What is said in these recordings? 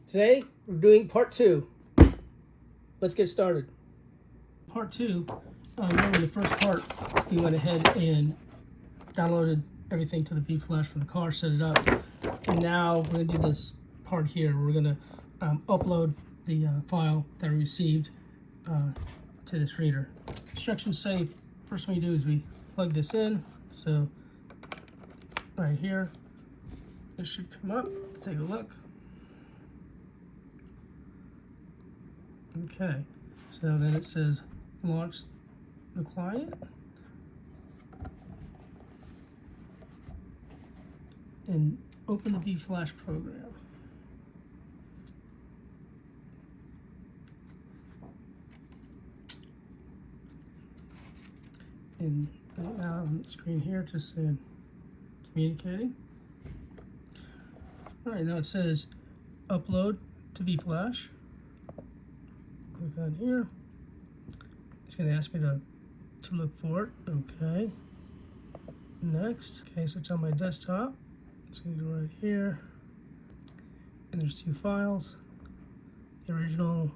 Today we're doing part 2. Let's get started. Part 2, remember the first part, we went ahead and downloaded everything to the VFlash for the car, set it up, and now we're going to do this part here. We're going to upload the file that we received to this reader. Instructions say first thing we do is we plug this in. So right here, this should come up. Let's take a look. Okay, so then it says launch the client, and open the VFlash program. And now on the screen here, just saying communicating. All right, now it says upload to VFlash. Click on here. It's going to ask me to look for it. Okay. Next. Okay, so it's on my desktop. It's going to go right here. And there's 2 files. The original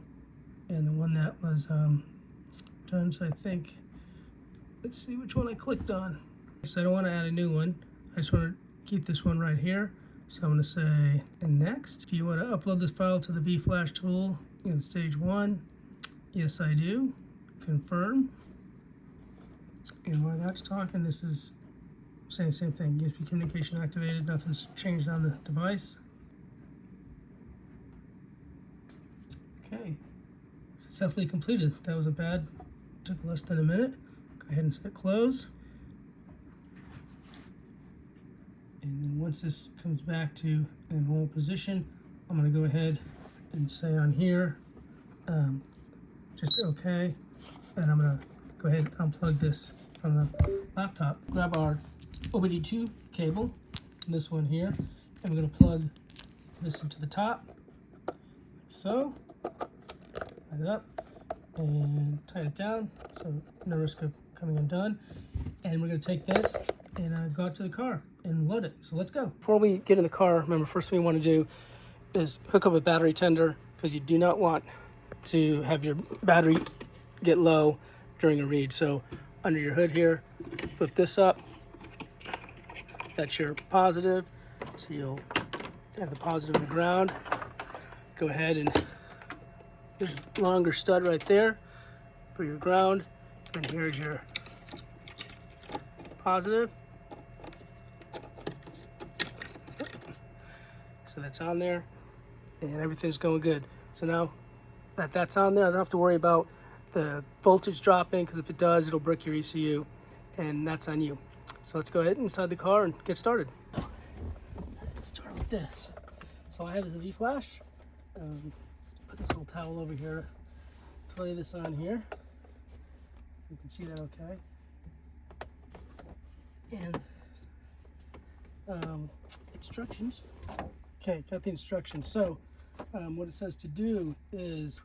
and the one that was done. So I think, let's see which one I clicked on. So I don't want to add a new one. I just want to keep this one right here. So I'm going to say, and next. Do you want to upload this file to the VFlash tool in stage 1? Yes, I do. Confirm. And while that's talking, this is saying the same thing. USB communication activated. Nothing's changed on the device. Okay. Successfully completed. That wasn't bad. Took less than a minute. Go ahead and hit close. And then once this comes back to a normal position, I'm going to go ahead and say on here, just okay, and I'm going to go ahead and unplug this from the laptop. Grab our OBD2 cable, this one here, and we're going to plug this into the top, like so. Light it up and tighten it down so no risk of coming undone. And we're going to take this and go out to the car and load it. So let's go. Before we get in the car, remember, first thing we want to do is hook up a battery tender, because you do not want to have your battery get low during a read. So under your hood here, flip this up. That's your positive. So you'll have the positive in the ground. Go ahead and there's a longer stud right there for your ground. And here's your positive. So that's on there and everything's going good. So now that that's on there, I don't have to worry about the voltage dropping, because if it does, it'll break your ECU, and that's on you. So let's go ahead inside the car and get started. Let's get started with this. So all I have is the VFlash. Put this little towel over here to lay this on here. You can see that okay. And instructions. Okay, got the instructions. So what it says to do is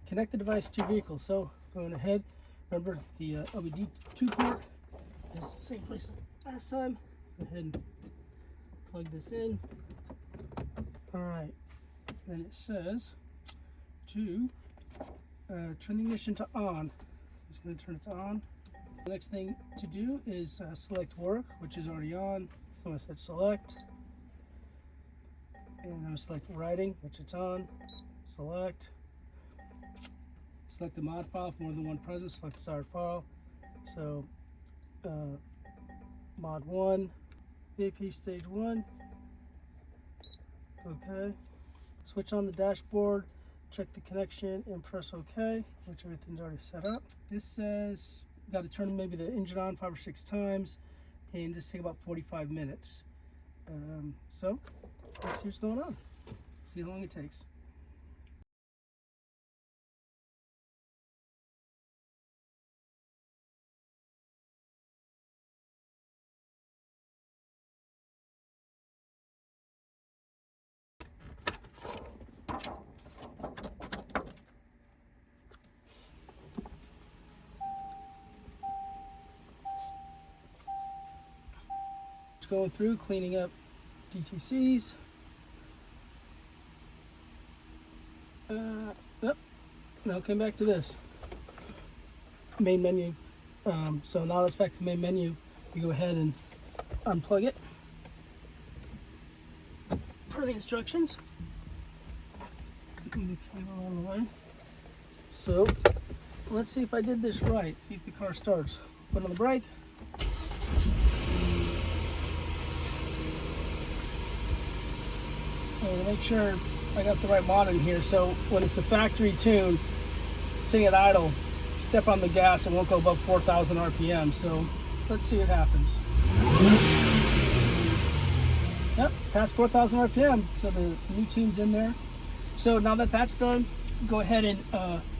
connect the device to your vehicle. So going ahead, remember the OBD2 port is the same place as last time. Go ahead and plug this in. All right, then it says to turn the ignition to on. So it's going to turn it to on. The next thing to do is select work, which is already on. So I'm going to hit select. And I'm going to select writing, which it's on. Select. Select the mod file for more than one present. Select desired file. So mod 1, VAP stage 1. Okay. Switch on the dashboard. Check the connection and press OK, which everything's already set up. This says you got to turn maybe the engine on 5 or 6 times and just take about 45 minutes. So let's see what's going on. See how long it takes. It's going through cleaning up DTCs. Yep. Now came back to this main menu. So now it's back to the main menu. You go ahead and unplug it per the instructions. Move the cable on the way. So let's see if I did this right. See if the car starts. Foot on the brake. And to make sure I got the right mod in here. So when it's the factory tune, sitting at idle, step on the gas, it won't go above 4,000 RPM. So let's see what happens. Yep, past 4,000 RPM. So the new tune's in there. So now that that's done, go ahead and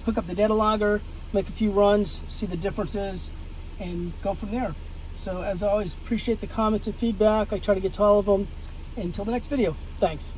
hook up the data logger, make a few runs, see the differences, and go from there. So as always, appreciate the comments and feedback. I try to get to all of them. Until the next video, thanks.